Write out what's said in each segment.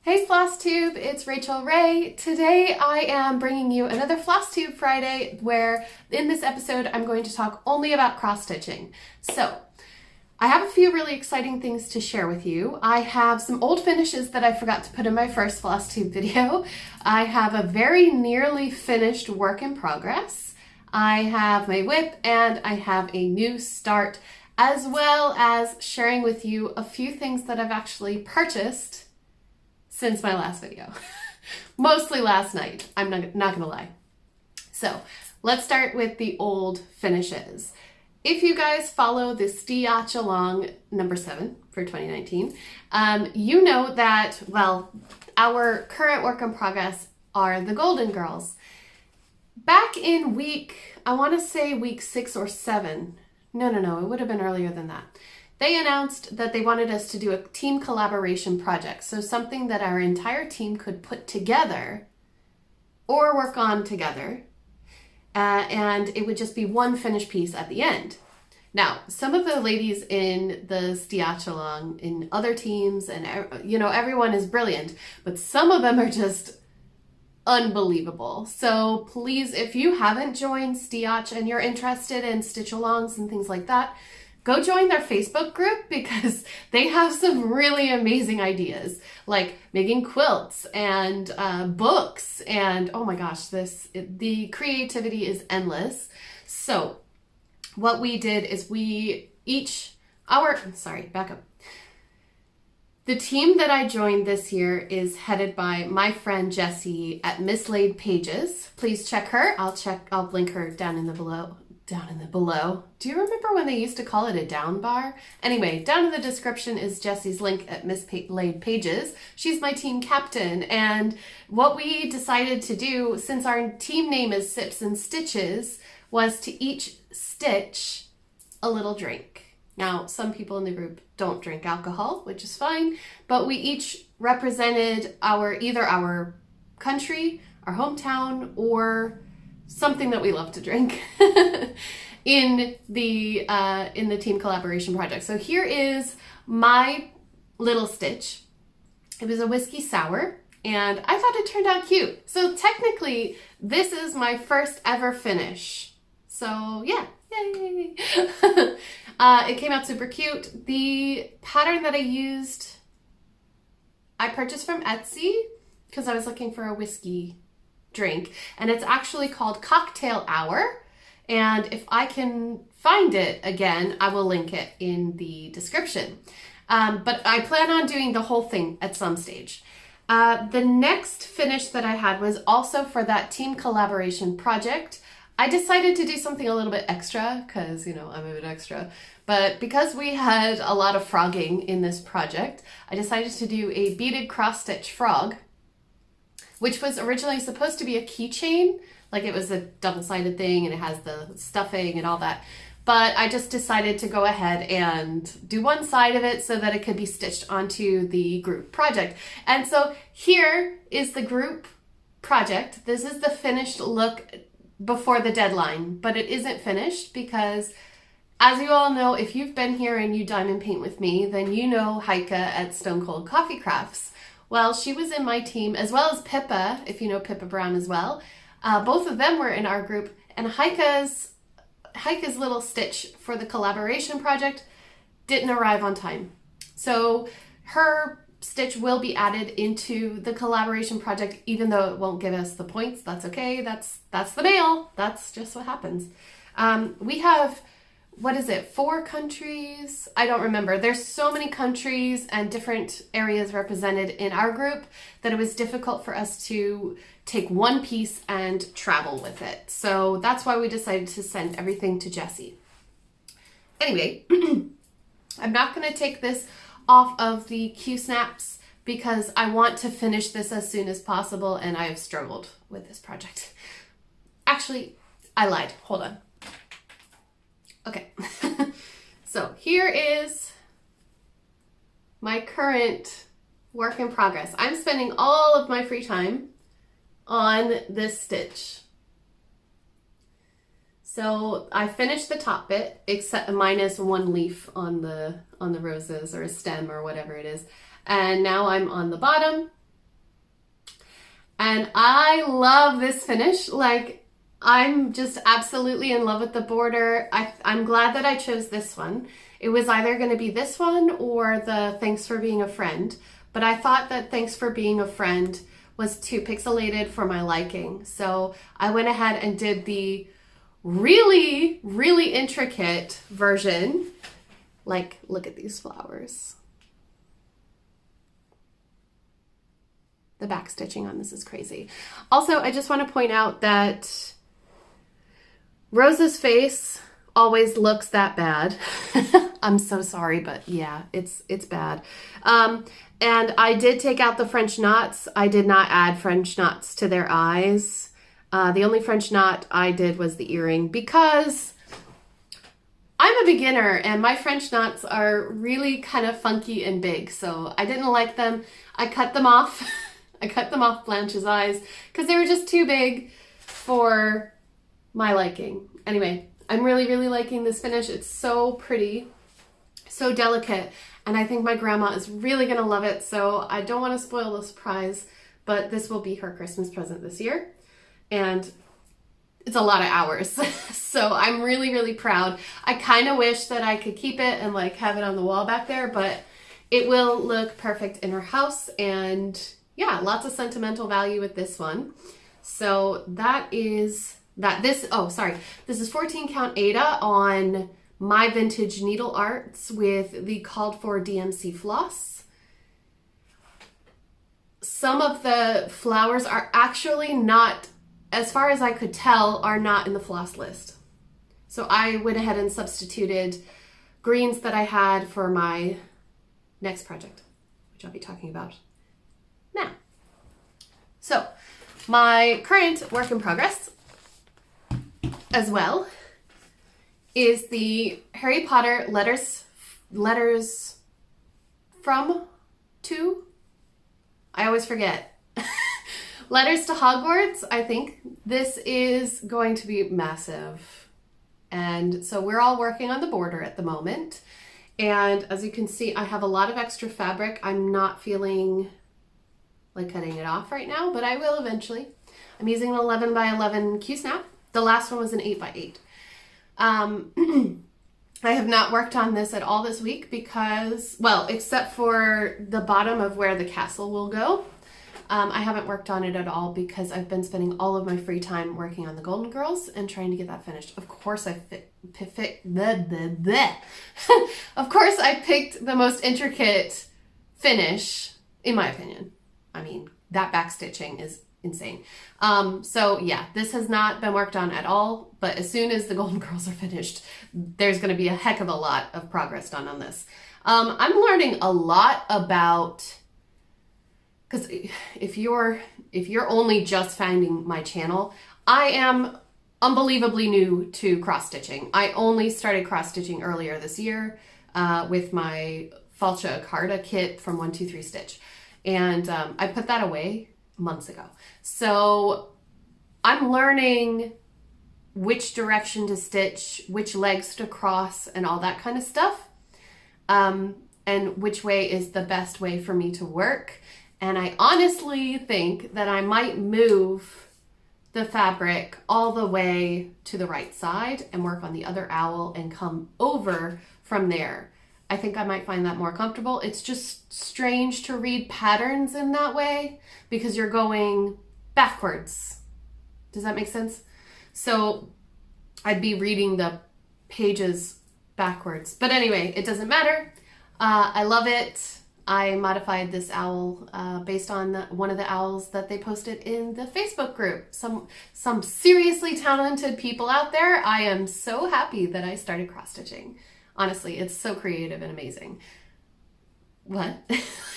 Hey Flosstube, it's Rachel Ray. Today I am bringing you another Flosstube Friday where in this episode I'm going to talk only about cross stitching. So I have a few really exciting things to share with you. I have some old finishes that I forgot to put in my first Flosstube video. I have a very nearly finished work in progress. I have my whip and I have a new start, as well as sharing with you a few things that I've actually purchased since my last video. Mostly last night, I'm not gonna lie. So let's start with the old finishes. If you guys follow the Steotch along number 7 for 2019, you know that, well, our current work in progress are the Golden Girls. Back in I wanna say week 6 or 7, no, it would have been earlier than that. They announced that they wanted us to do a team collaboration project. So something that our entire team could put together or work on together. And it would just be one finished piece at the end. Now, some of the ladies in the Steotch along in other teams and, you know, everyone is brilliant, but some of them are just unbelievable. So please, if you haven't joined Steotch and you're interested in stitch alongs and things like that, go join their Facebook group because they have some really amazing ideas, like making quilts and books, and oh my gosh, the creativity is endless. So what we did is back up. The team that I joined this year is headed by my friend Jessie at Mislaid Pages. Please check her. I'll link her down in the below. Do you remember when they used to call it a down bar? Anyway, down in the description is Jessie's link at Mislaid Pages. She's my team captain, and what we decided to do, since our team name is Sips and Stitches, was to each stitch a little drink. Now, some people in the group don't drink alcohol, which is fine, but we each represented either our country, our hometown, or something that we love to drink in the team collaboration project. So here is my little stitch. It was a whiskey sour, and I thought it turned out cute. So technically, this is my first ever finish. So yeah, yay! It came out super cute. The pattern that I used, I purchased from Etsy because I was looking for a whiskey drink, and it's actually called Cocktail Hour, and if I can find it again, I will link it in the description. But I plan on doing the whole thing at some stage. The next finish that I had was also for that team collaboration project. I decided to do something a little bit extra because, you know, I'm a bit extra. But because we had a lot of frogging in this project, I decided to do a beaded cross-stitch frog, which was originally supposed to be a keychain. Like, it was a double-sided thing and it has the stuffing and all that. But I just decided to go ahead and do one side of it so that it could be stitched onto the group project. And so here is the group project. This is the finished look before the deadline, but it isn't finished because, as you all know, if you've been here and you diamond paint with me, then you know Heike at Stone Cold Coffee Crafts. Well, she was in my team, as well as Pippa, if you know Pippa Brown as well. Both of them were in our group, and Heike's little stitch for the collaboration project didn't arrive on time. So her stitch will be added into the collaboration project, even though it won't give us the points. That's okay. That's the mail. That's just what happens. We have, 4 countries? I don't remember. There's so many countries and different areas represented in our group that it was difficult for us to take one piece and travel with it. So that's why we decided to send everything to Jessie. Anyway, I'm not going to take this off of the Q-snaps because I want to finish this as soon as possible, and I have struggled with this project. Actually, I lied. Hold on. Okay, so here is my current work in progress. I'm spending all of my free time on this stitch. So I finished the top bit, except minus one leaf on the roses or a stem or whatever it is. And now I'm on the bottom, And I love this finish. Like, I'm just absolutely in love with the border. I'm glad that I chose this one. It was either going to be this one or the Thanks for Being a Friend, but I thought that Thanks for Being a Friend was too pixelated for my liking. So I went ahead and did the really, really intricate version. Like, look at these flowers. The back stitching on this is crazy. Also, I just want to point out that Rose's face always looks that bad. I'm so sorry, but yeah, it's bad. And I did take out the French knots. I did not add French knots to their eyes. The only French knot I did was the earring because I'm a beginner and my French knots are really kind of funky and big, so I didn't like them. I cut them off. I cut them off Blanche's eyes because they were just too big for my liking. Anyway, I'm really, really liking this finish. It's so pretty, so delicate, and I think my grandma is really gonna love it, so I don't want to spoil the surprise, but this will be her Christmas present this year, and it's a lot of hours, so I'm really, really proud. I kind of wish that I could keep it and like have it on the wall back there, but it will look perfect in her house, and yeah, lots of sentimental value with this one. So that is that. This is 14 count Ada on My Vintage Needle Arts with the called for DMC floss. Some of the flowers are actually not, as far as I could tell, are not in the floss list. So I went ahead and substituted greens that I had for my next project, which I'll be talking about now. So my current work in progress as well is the Harry Potter letters from to, I always forget. Letters to Hogwarts, I think. This is going to be massive. And so we're all working on the border at the moment. And as you can see, I have a lot of extra fabric. I'm not feeling like cutting it off right now, but I will eventually. I'm using an 11 by 11 Q-snap. The last one was an 8 by 8. I have not worked on this at all this week because, well, except for the bottom of where the castle will go. I haven't worked on it at all because I've been spending all of my free time working on the Golden Girls and trying to get that finished. Of course, of course, I picked the most intricate finish, in my opinion. I mean, that back stitching is insane. So yeah, this has not been worked on at all, but as soon as the Golden Girls are finished, there's going to be a heck of a lot of progress done on this. I'm learning a lot about, because if you're only just finding my channel, I am unbelievably new to cross stitching. I only started cross stitching earlier this year with my Falcha Carta kit from 123 Stitch. And I put that away months ago. So I'm learning which direction to stitch, which legs to cross, and all that kind of stuff. And which way is the best way for me to work. And I honestly think that I might move the fabric all the way to the right side and work on the other owl and come over from there. I think I might find that more comfortable. It's just strange to read patterns in that way because you're going backwards. Does that make sense? So I'd be reading the pages backwards. But anyway, it doesn't matter. I love it. I modified this owl based on one of the owls that they posted in the Facebook group. Some seriously talented people out there. I am so happy that I started cross-stitching. Honestly, it's so creative and amazing. What?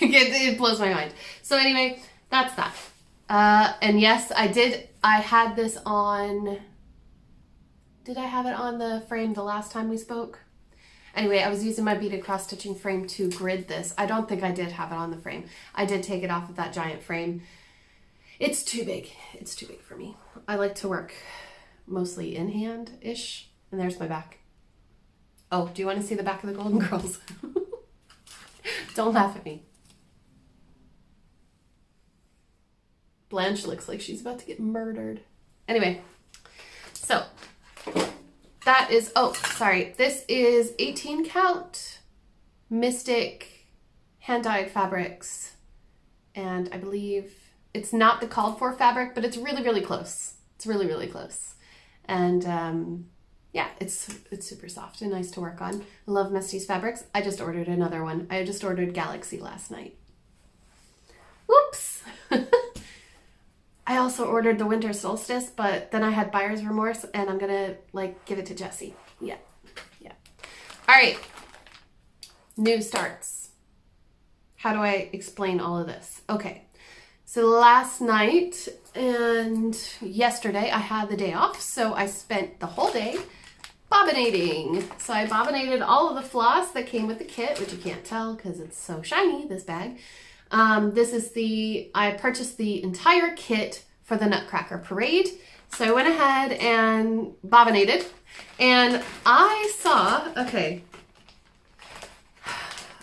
It blows my mind. So anyway, that's that. And yes, I had this on, did I have it on the frame the last time we spoke? Anyway, I was using my beaded cross stitching frame to grid this. I don't think I did have it on the frame. I did take it off of that giant frame. It's too big. It's too big for me. I like to work mostly in hand-ish. And there's my back. Oh, do you want to see the back of the Golden Girls? Don't laugh at me. Blanche looks like she's about to get murdered. Anyway, so that is, oh, sorry. This is 18 count Mystic hand-dyed fabrics. And I believe it's not the called for fabric, but it's really, really close. It's really, really close. And yeah, it's super soft and nice to work on. I love Misty's fabrics. I just ordered another one. I just ordered Galaxy last night. Whoops. I also ordered the Winter Solstice, but then I had buyer's remorse and I'm gonna like give it to Jessie. Yeah. All right, new starts. How do I explain all of this? Okay, so last night and yesterday I had the day off, so I spent the whole day bobbinating. So I bobbinated all of the floss that came with the kit, which you can't tell because it's so shiny, this bag. I purchased the entire kit for the Nutcracker Parade. So I went ahead and bobbinated and I saw, okay,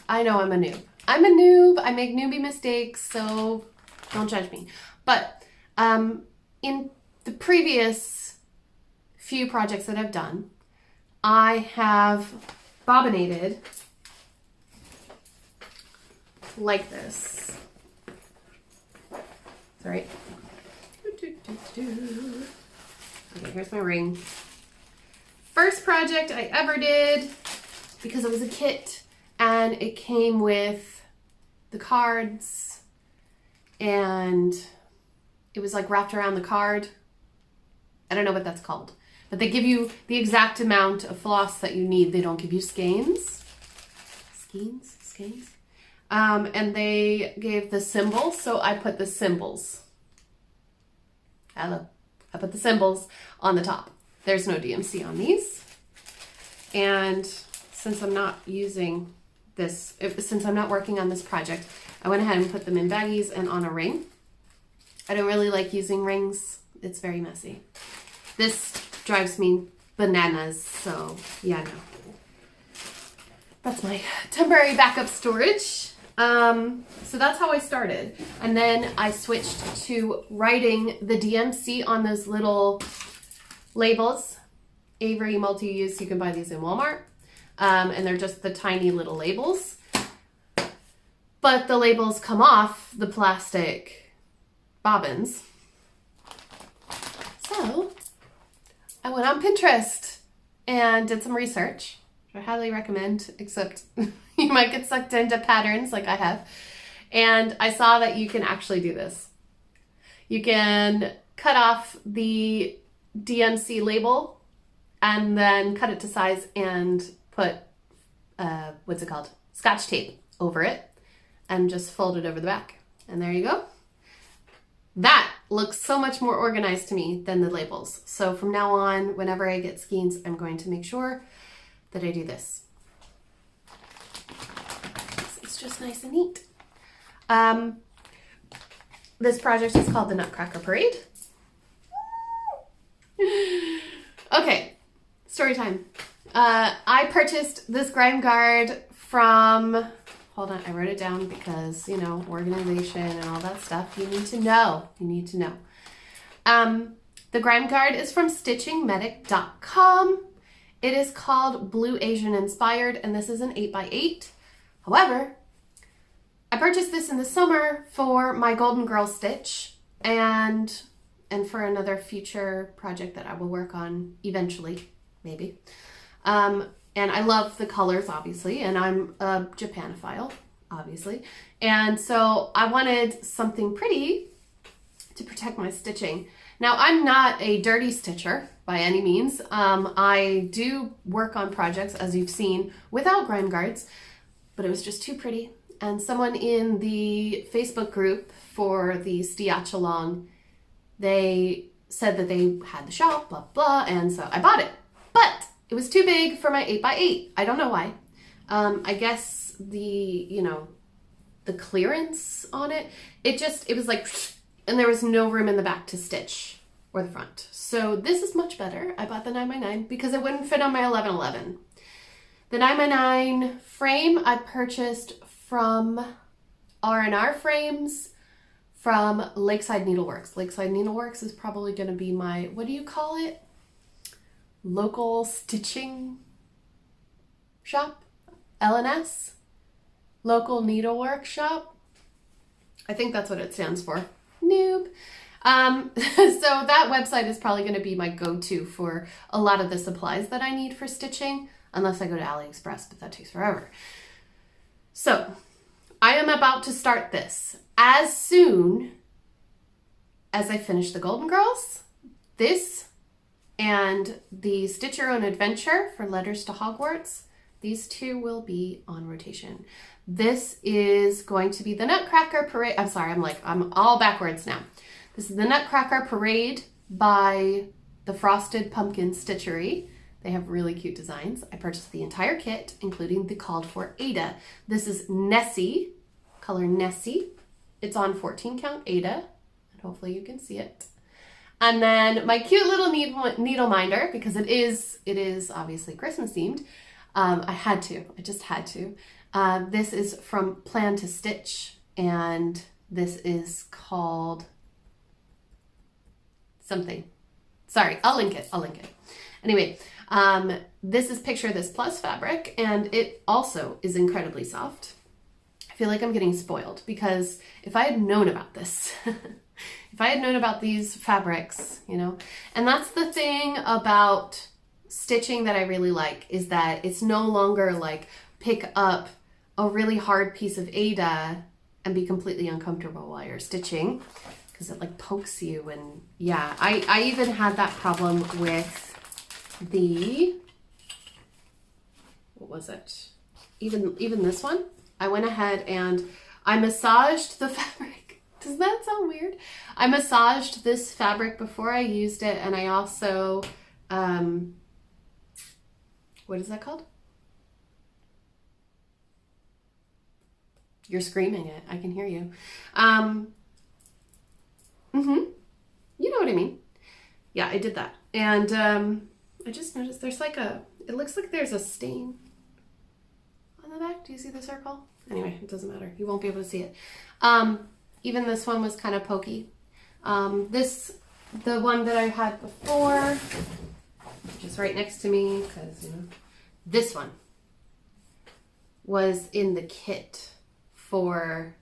I know I'm a noob. I'm a noob, I make newbie mistakes, so don't judge me. But in the previous few projects that I've done, I have bobbinated like this. Sorry. Okay, here's my ring. First project I ever did, because it was a kit and it came with the cards and it was like wrapped around the card. I don't know what that's called, but they give you the exact amount of floss that you need. They don't give you skeins. Skeins? And they gave the symbols, so I put the symbols. Hello. I put the symbols on the top. There's no DMC on these. And since I'm not using this, since I'm not working on this project, I went ahead and put them in baggies and on a ring. I don't really like using rings. It's very messy. This drives me bananas, so yeah, no. That's my temporary backup storage. So that's how I started. And then I switched to writing the DMC on those little labels. Avery Multi-Use, you can buy these in Walmart. And they're just the tiny little labels. But the labels come off the plastic bobbins. So I went on Pinterest and did some research, which I highly recommend, except you might get sucked into patterns like I have. And I saw that you can actually do this. You can cut off the DMC label and then cut it to size and put, what's it called? Scotch tape over it and just fold it over the back. And there you go. That looks so much more organized to me than the labels. So from now on, whenever I get skeins, I'm going to make sure that I do this. It's just nice and neat. This project is called the Nutcracker Parade. Okay, story time. I purchased this grime guard from, hold on, I wrote it down because, you know, organization and all that stuff. You need to know. You need to know. The grime guard is from stitchingmedic.com. It is called Blue Asian Inspired, and this is an 8x8. However, I purchased this in the summer for my Golden Girl stitch and for another future project that I will work on eventually, maybe. And I love the colors, obviously, and I'm a Japanophile, obviously. And so I wanted something pretty to protect my stitching. Now, I'm not a dirty stitcher by any means. I do work on projects, as you've seen, without grime guards, but it was just too pretty. And someone in the Facebook group for the Steotch along, they said that they had the shop, blah, blah, and so I bought it. But it was too big for my 8x8. I don't know why. I guess the clearance on it, it was like, and there was no room in the back to stitch or the front. So this is much better. I bought the 9x9 because it wouldn't fit on my 1111. The 9x9 frame I purchased from R&R Frames from Lakeside Needleworks. Lakeside Needleworks is probably going to be my, what do you call it? Local stitching shop? LNS? Local Needlework Shop? I think that's what it stands for. Noob. So that website is probably going to be my go-to for a lot of the supplies that I need for stitching, unless I go to AliExpress, but that takes forever. So I am about to start this as soon as I finish the Golden Girls, this, and the Stitch Your Own Adventure for Letters to Hogwarts. These two will be on rotation. This is going to be the Nutcracker Parade. I'm sorry, I'm all backwards now. This is the Nutcracker Parade by the Frosted Pumpkin Stitchery. They have really cute designs. I purchased the entire kit, including the called for Ada. This is Nessie, color Nessie. It's on 14 count Ada, and hopefully you can see it. And then my cute little needle minder, because it is obviously Christmas themed. I just had to. This is from Plan to Stitch, and this is called something. Sorry, I'll link it. Anyway, this is Picture This Plus fabric, and it also is incredibly soft. I feel like I'm getting spoiled because if I had known about this, if I had known about these fabrics, you know, and that's the thing about stitching that I really like, is that it's no longer like pick up a really hard piece of Ada and be completely uncomfortable while you're stitching, because it like pokes you. And yeah, I even had that problem with the, what was it? Even this one, I went ahead and I massaged the fabric. Does that sound weird? I massaged this fabric before I used it, and I also, what is that called? You're screaming it. I can hear you. You know what I mean. Yeah, I did that. And I just noticed there's like it looks like there's a stain on the back. Do you see the circle? Anyway, it doesn't matter. You won't be able to see it. Even this one was kind of pokey. The one that I had before, which is right next to me, because, you know, this one was in the kit from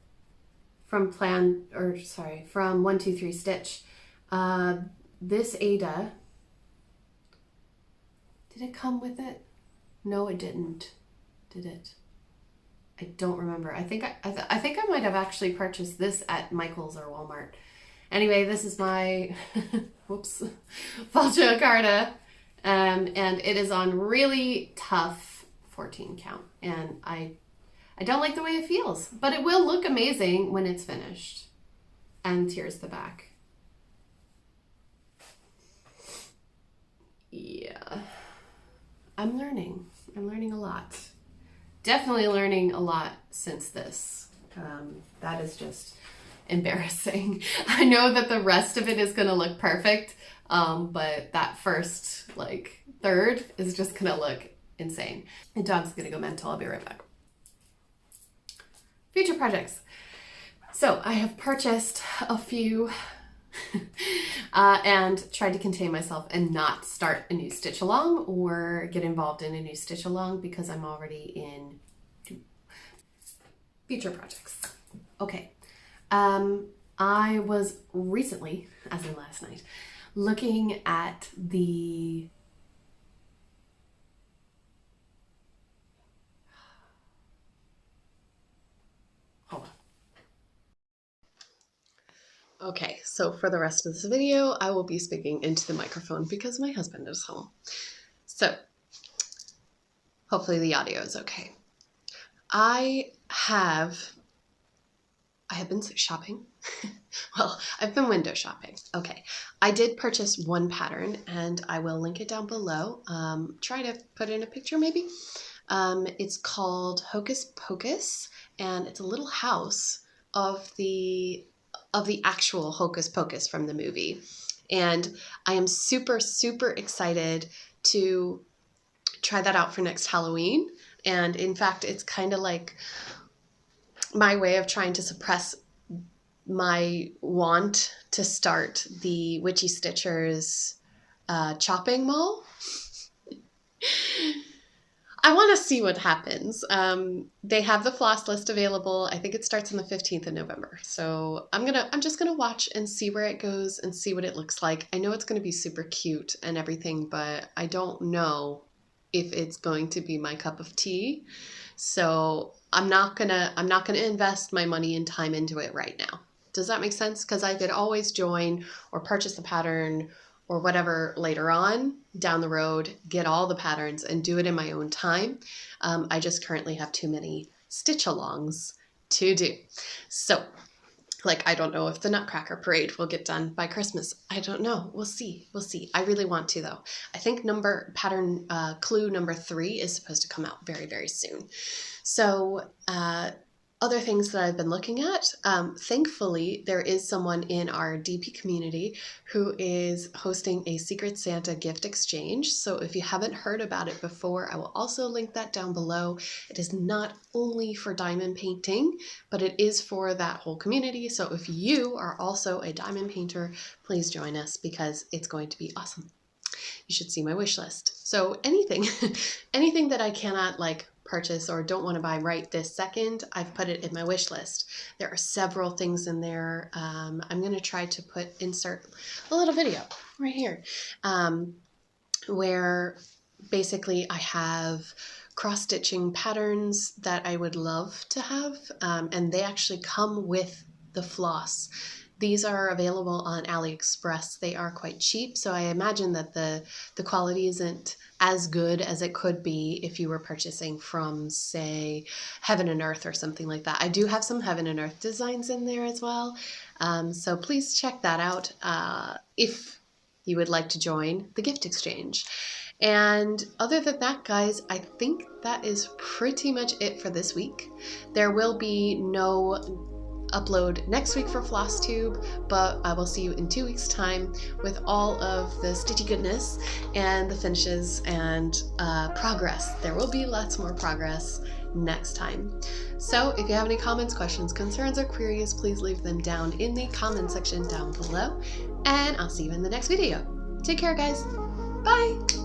123 Stitch. This Ada, did it come with it? No, it didn't. Did it? I don't remember. I think I might have actually purchased this at Michael's or Walmart. Anyway, this is my whoops, Falcha Carta, and it is on really tough 14 count, and I don't like the way it feels, but it will look amazing when it's finished. And here's the back. Yeah, I'm learning a lot. Definitely learning a lot since this. That is just embarrassing. I know that the rest of it is going to look perfect, but that first like third is just going to look insane. The dog's going to go mental. I'll be right back. Future projects. So I have purchased a few and tried to contain myself and not start a new stitch along or get involved in a new stitch along because I'm already in future projects. Okay. I was recently, as in last night, looking at the hold on. Okay, so for the rest of this video, I will be speaking into the microphone because my husband is home. So hopefully the audio is okay. I have been shopping. Well, I've been window shopping. Okay, I did purchase one pattern and I will link it down below. Try to put in a picture maybe. It's called Hocus Pocus, and it's a little house of the actual Hocus Pocus from the movie. And I am super, super excited to try that out for next Halloween. And in fact, it's kind of like my way of trying to suppress my want to start the Witchy Stitchers chopping mall. I want to see what happens. They have the floss list available. I think it starts on the 15th of November. So I'm just gonna watch and see where it goes and see what it looks like. I know it's gonna be super cute and everything, but I don't know if it's going to be my cup of tea. So I'm not gonna invest my money and time into it right now. Does that make sense? Because I could always join or purchase the pattern or whatever later on down the road, get all the patterns and do it in my own time. I just currently have too many stitch-alongs to do. So, like, I don't know if the Nutcracker Parade will get done by Christmas. I don't know. We'll see. We'll see. I really want to, though. I think pattern clue number 3 is supposed to come out very, very soon. So, other things that I've been looking at, thankfully, there is someone in our DP community who is hosting a Secret Santa gift exchange. So if you haven't heard about it before, I will also link that down below. It is not only for diamond painting, but it is for that whole community. So if you are also a diamond painter, please join us because it's going to be awesome. You should see my wish list. So anything that I cannot purchase or don't want to buy right this second, I've put it in my wish list. There are several things in there. I'm going to try to insert a little video right here where basically I have cross-stitching patterns that I would love to have, and they actually come with the floss. These are available on AliExpress. They are quite cheap, so I imagine that the quality isn't as good as it could be if you were purchasing from, say, Heaven and Earth or something like that. I do have some Heaven and Earth designs in there as well, so please check that out if you would like to join the gift exchange. And other than that, guys, I think that is pretty much it for this week. There will be no upload next week for Flosstube, but I will see you in 2 weeks' time with all of the stitchy goodness and the finishes and progress. There will be lots more progress next time. So if you have any comments, questions, concerns, or queries, please leave them down in the comment section down below, and I'll see you in the next video. Take care, guys. Bye!